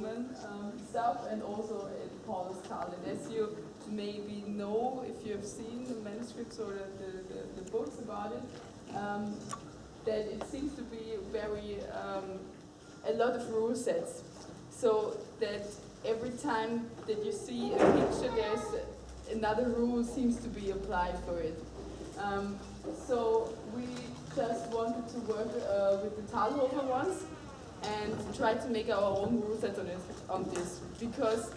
German stuff, and also in Paulus Karl. And as you maybe know, if you have seen the manuscripts or the books about it, that it seems to be very a lot of rule sets. So that every time that you see a picture, there's another rule seems to be applied for it. So we just wanted to work with the Thalhoffer ones and try to make our own rule set on this, because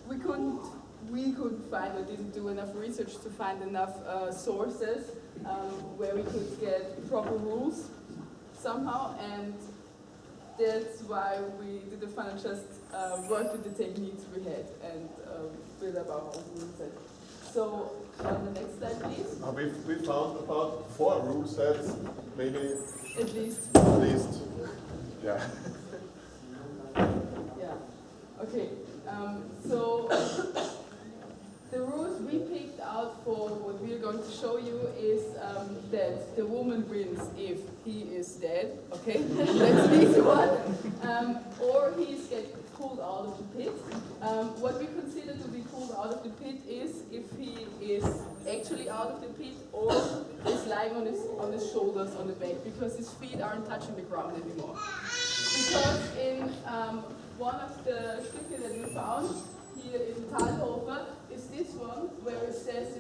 we couldn't find or didn't do enough research to find enough sources where we could get proper rules somehow, and that's why we did the fun and just work with the techniques we had and build up our own rule set. So on the next slide, please. We found about 4 rule sets, maybe. At least. Yeah. Yeah. Okay. So the rules we picked out for what we are going to show you is that the woman wins if he is dead. Okay, that's an easy one. Or he's get pulled out of the pit. What we consider to be pulled out of the pit is if he is actually out of the pit or is lying on his shoulders on the back, because his feet aren't touching the ground anymore. Because in one of the Stücke that we found here in Thalhoffer is this one, where it says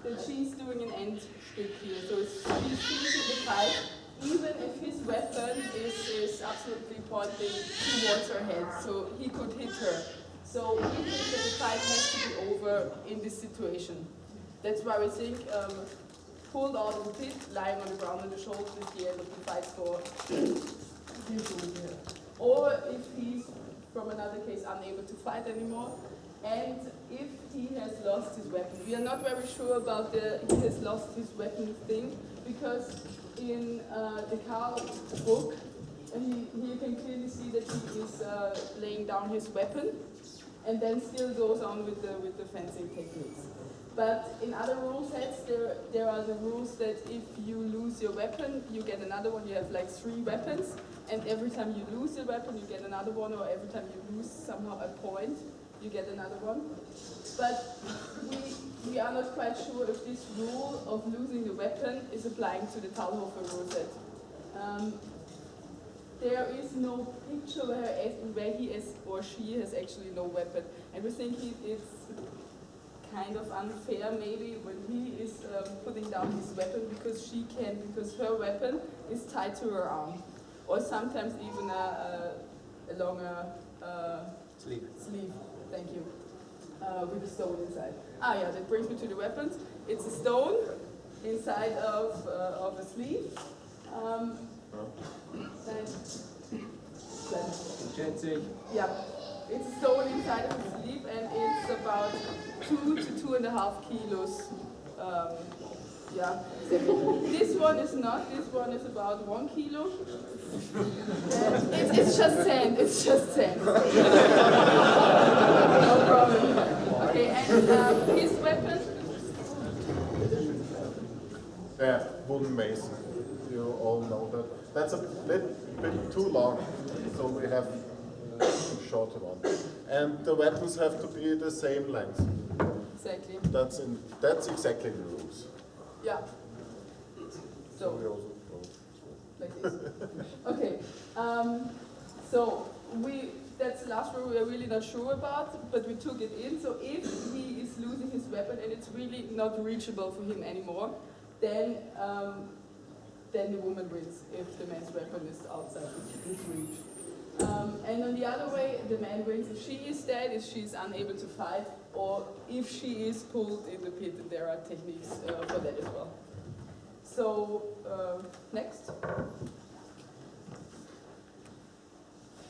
that she's doing an end stick here. So she's finishing the fight, even if his weapon is absolutely pointing towards her head, so he could hit her. So we think that the fight has to be over in this situation. That's why we think pulled out of the pit, lying on the ground on the shoulders is the end of the fight for here. Or if he's, from another case, unable to fight anymore, and if he has lost his weapon. We are not very sure about the he has lost his weapon thing, because in the Karl book, you can clearly see that he is laying down his weapon, and then still goes on with the fencing techniques. But in other rule sets, there are the rules that if you lose your weapon, you get another one. You have like 3 weapons, and every time you lose your weapon, you get another one, or every time you lose somehow a point, you get another one. But we are not quite sure if this rule of losing the weapon is applying to the Thalhoffer rule set. There is no picture where he is or she has actually no weapon, and we think it's kind of unfair maybe when he is putting down his weapon, because her weapon is tied to her arm, or sometimes even a longer sleeve. Thank you. With a stone inside. Yeah, that brings me to the weapons. It's a stone inside of a sleeve. Yeah, it's a stone inside of a sleeve, and it's about 2 to 2.5 kilos. Yeah, this one is not. This one is about 1 kilo. It's just sand. It's just sand. No problem. Okay, and his weapon. Yeah, wooden mace. You all know that. That's a little bit too long, so we have a shorter one. And the weapons have to be the same length. Exactly. That's exactly the rules. Yeah. So we also go like this. Okay. So that's the last rule we are really not sure about, but we took it in. So if he is losing his weapon and it's really not reachable for him anymore, then the woman wins if the man's weapon is outside his reach. And on the other way, the man wins if she is dead, if she is unable to fight, or if she is pulled in the pit, and there are techniques for that as well. So, next.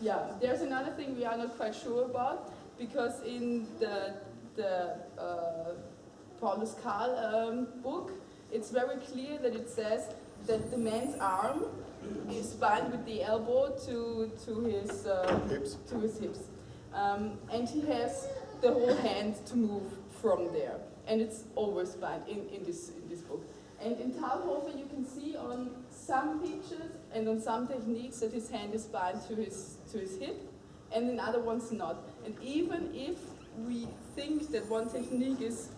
Yeah, there's another thing we are not quite sure about, because in the Paulus Karl book, it's very clear that it says that the man's arm is bound with the elbow to his hips, and he has the whole hand to move from there, and it's always bound in this book. And in Thalhoffer, you can see on some pictures and on some techniques that his hand is bound to his hip, and in other ones not. And even if we think that one technique is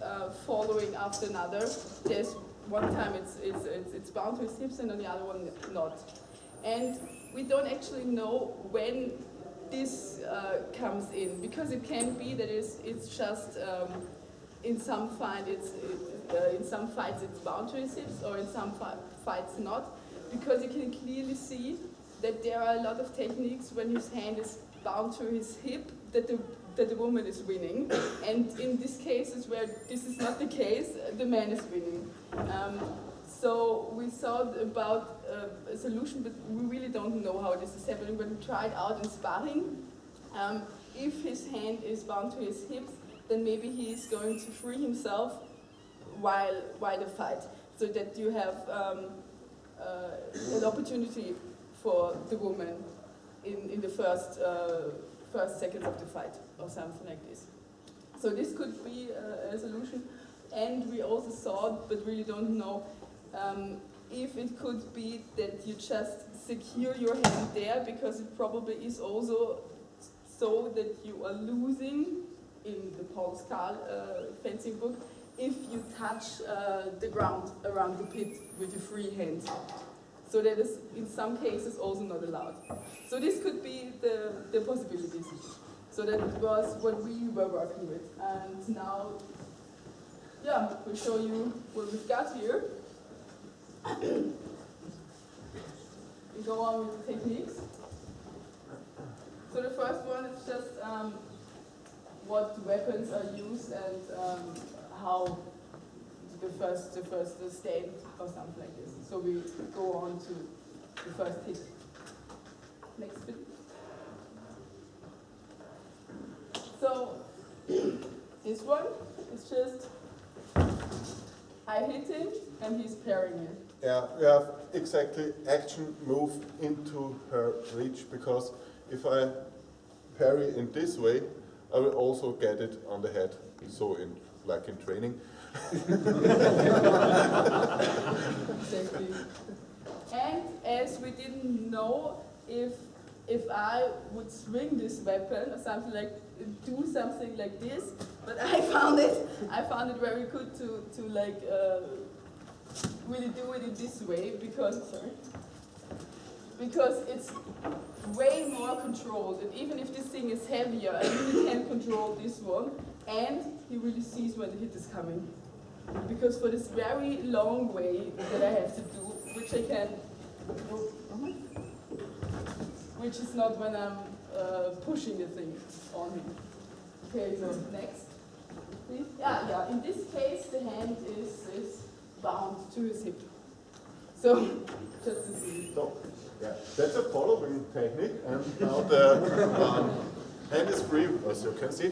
following after another, there's one time it's bound to his hips and on the other one not. And we don't actually know when this comes in, because it can be that it's just in some fights it's bound to his hips, or in some fights not, because you can clearly see that there are a lot of techniques when his hand is bound to his hip that the woman is winning, and in these cases where this is not the case, the man is winning. So we thought about a solution, but we really don't know how this is happening. But we tried out in sparring. If his hand is bound to his hips, then maybe he is going to free himself while the fight, so that you have an opportunity for the woman in the first seconds of the fight, or something like this. So this could be a solution. And we also thought, but really don't know, if it could be that you just secure your hand there, because it probably is also so that you are losing, in the Paul Skal fencing book, if you touch the ground around the pit with your free hand. So that is in some cases also not allowed. So this could be the possibilities. So that was what we were working with. And now, yeah, we'll show you what we've got here. We go on with the techniques. So the first one is just what weapons are used and how the first stand or something like this. So we go on to the first hit. Next bit. So this one is just I hit him and he's parrying it. Yeah, we have exactly action move into her reach, because if I parry in this way, I will also get it on the head. So like in training. Exactly. And as we didn't know if I would swing this weapon or something like, do something like this, but I found it very good to like really do it in this way, because it's way more controlled, and even if this thing is heavier, I really can control this one, and he really sees when the hit is coming. Because for this very long way that I have to do, which I can, which is not when I'm pushing the thing on him. Okay, so next, please. Yeah, in this case the hand is bound to his hip. So, just to see. So, yeah, that's a following technique, and now the hand is free, as you can see.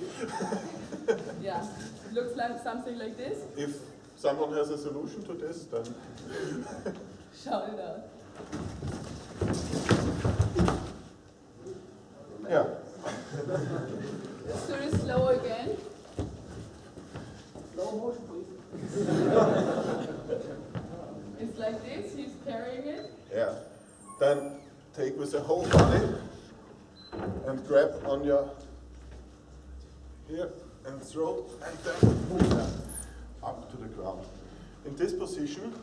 Yeah, it looks like something like this. If someone has a solution to this, then Shout it out. yeah. Let's do it slow again. Slow motion, please. It's like this, he's parrying it. Yeah. Then take with the whole body and grab on your here and throat, and then up to the ground. In this position,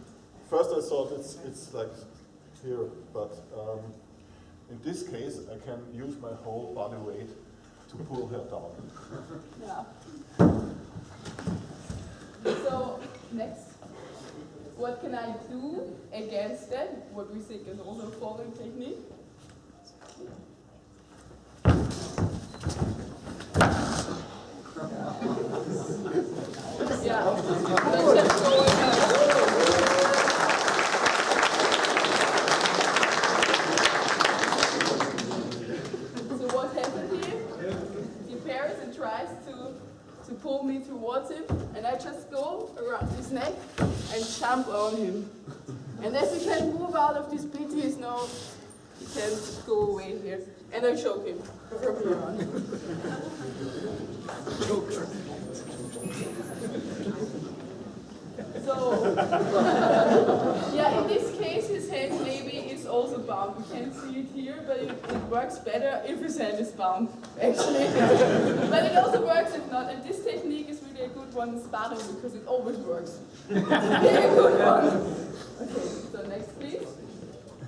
first I thought it's like here, but in this case I can use my whole body weight to pull her down. Yeah. So, next. What can I do against that? What we think is also a following technique. Yeah. Let's just go So what happened here? He parries and tries to pull me towards him, and I just go around his neck and jump on him. And as he can move out of this pit, he can go away here. And I choke him from here on. So, yeah, in this case, his hand maybe is is also bound. We can't see it here, but it works better if his hand is bound, actually. But it also works if not. And this technique is really a good one in sparring because it always works. Really a good one. Okay, so next please.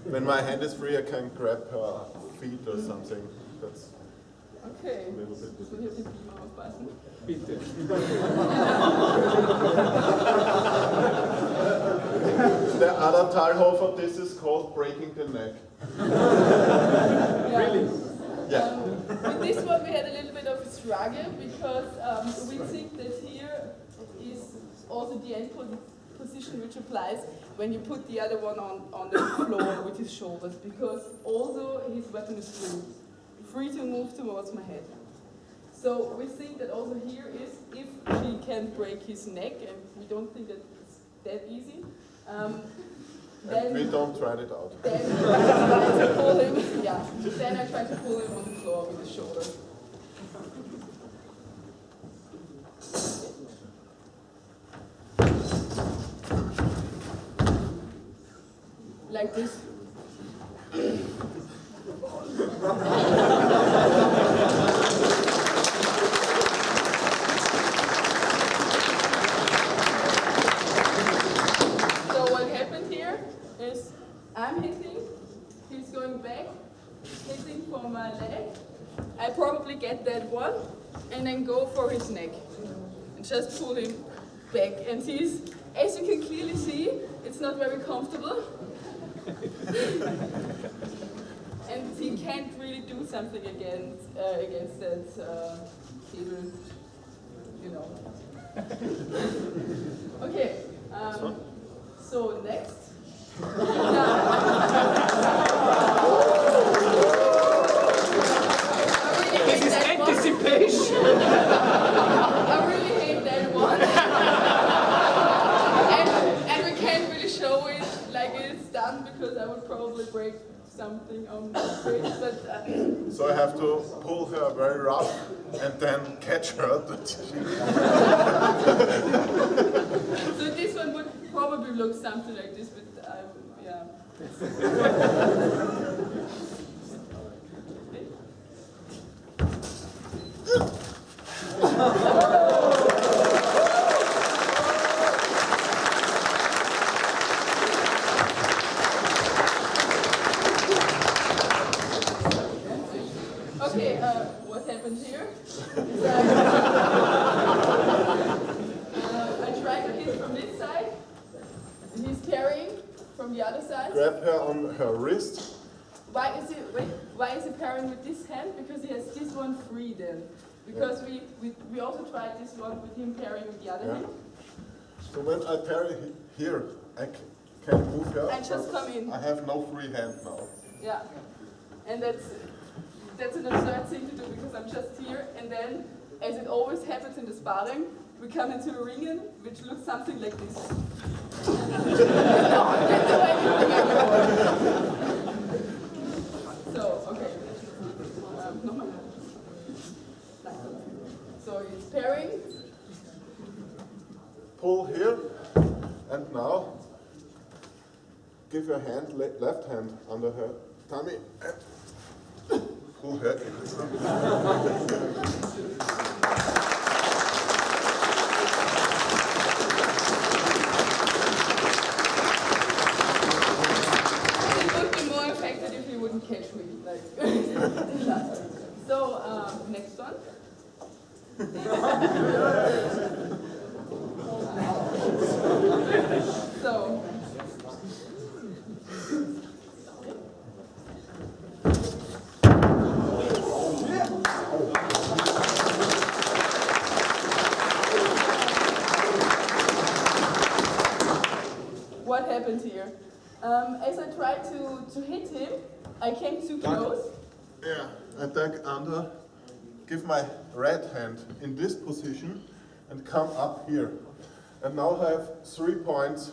When my hand is free, I can grab her feet or something. That's okay. a little bit. So hier die Beamer aufpassen. Bitte. The other Thalhoffer, this is called breaking the neck. Yeah. Really? Yeah. With this one we had a little bit of a struggle because we think that here is also the end position which applies when you put the other one on the floor with his shoulders, because also his weapon is free to move towards my head. So we think that also here is, if she can break his neck, and we don't think that it's that easy, then we don't try it out. Then I try to pull him. Yeah. Then I try to pull him on the floor with his shoulder. Like this. I'm hitting, he's going back, hitting for my leg. I probably get that one, and then go for his neck. And just pull him back. And he's, as you can clearly see, it's not very comfortable. And he can't really do something against that table, you know. Okay, so next. I This is anticipation. really hate that one. and we can't really show it like it's done because I would probably break something on my face. But So I have to pull her very rough and then catch her. So this one would probably look something like this, but yeah. Okay, what happened here? I try to hit from this side, and he's parrying from the other side. Grab her on her wrist. Why is he parrying with this hand? Because he has this one free then. Because we also tried this one with him parrying with the other hand. So when I parry here, I can move her. And just come in. I have no free hand now. Yeah. And that's an absurd thing to do because I'm just here, and then, as it always happens in the sparring, we come into a ring in, which looks something like this. So, okay. So it's pairing. Pull here, and now give your hand, left hand under her tummy, and pull her in. Catch me, like So, next one. So, what happened here? As I tried to hit him, I came too close. Yeah, attack under, give my right hand in this position and come up here. And now I have 3 points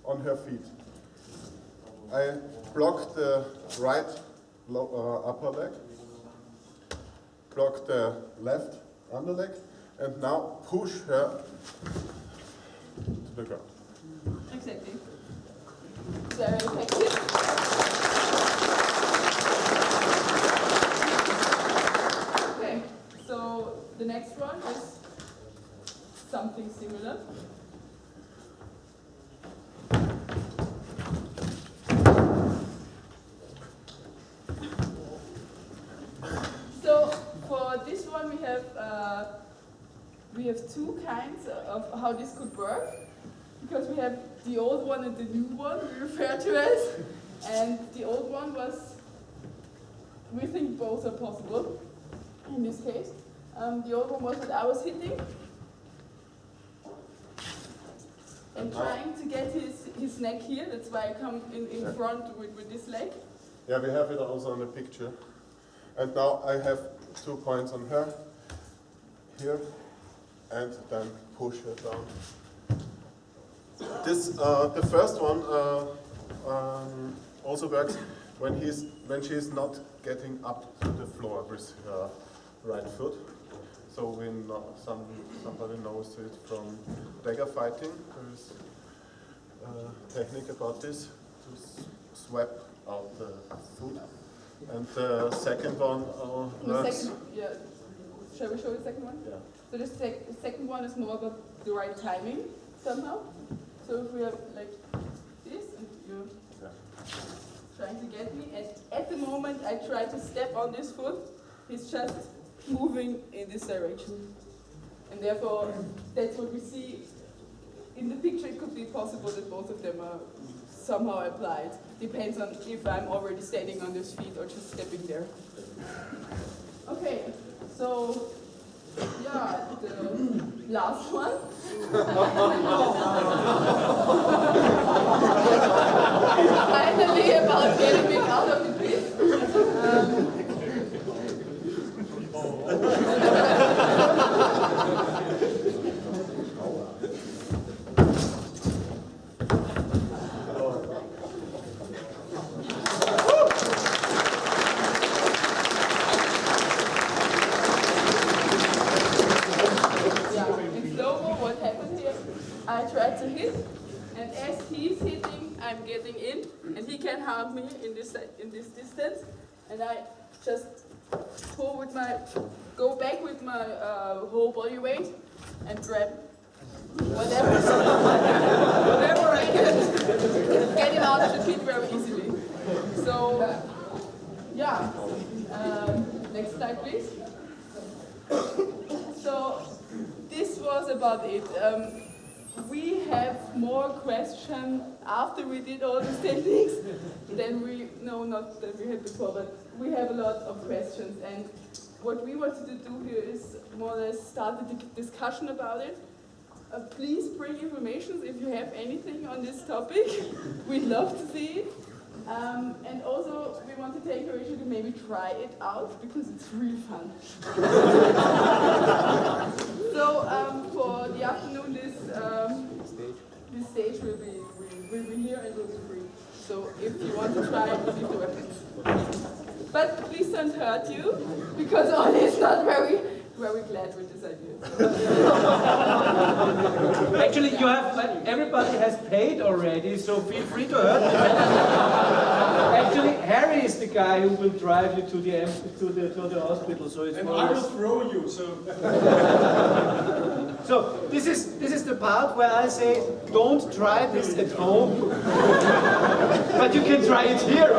on her feet. I block the right upper leg, block the left under leg, and now push her to the ground. Exactly. Very effective. something similar. So for this one we have two kinds of how this could work, because we have the old one and the new one we refer to as, and the old one was, we think both are possible in this case. The old one was that I was hitting and trying to get his neck here. That's why I come in front with this leg. Yeah, we have it also on the picture. And now I have 2 points on her, here, and then push her down. This, the first one also works when she's not getting up to the floor with her right foot. So we know, somebody knows it from dagger fighting. There is a technique about this, to swap out the foot. And the second one works. Shall we show the second one? Yeah. So the second one is more about the right timing somehow. So if we have like this and you're trying to get me, and at the moment I try to step on this foot, he's just moving in this direction. And therefore, that's what we see in the picture. It could be possible that both of them are somehow applied. Depends on if I'm already standing on those feet or just stepping there. Okay, so yeah, the last one. Finally, about getting me out of the pit. I try to hit, and as he's hitting, I'm getting in, and he can harm me in this distance, and I just go back with my whole body weight and grab whatever I can, get him out of the pit very easily. So, yeah, next slide please. So, this was about it. We have more questions after we did all these techniques than not that we had before, but we have a lot of questions. And what we wanted to do here is more or less start a discussion about it. Please bring information if you have anything on this topic. We'd love to see it. And also, we want to take you to maybe try it out, because it's really fun. So, for the afternoon, this stage will be here and will be free. So, if you want to try it, leave the weapons. But please don't hurt you, because Ollie is not very glad with this idea. Actually, everybody has paid already, so feel free to hurt me. Actually, Harry is the guy who will drive you to the hospital, so it's. And I will throw you. So this is the part where I say, don't try this at home, but you can try it here.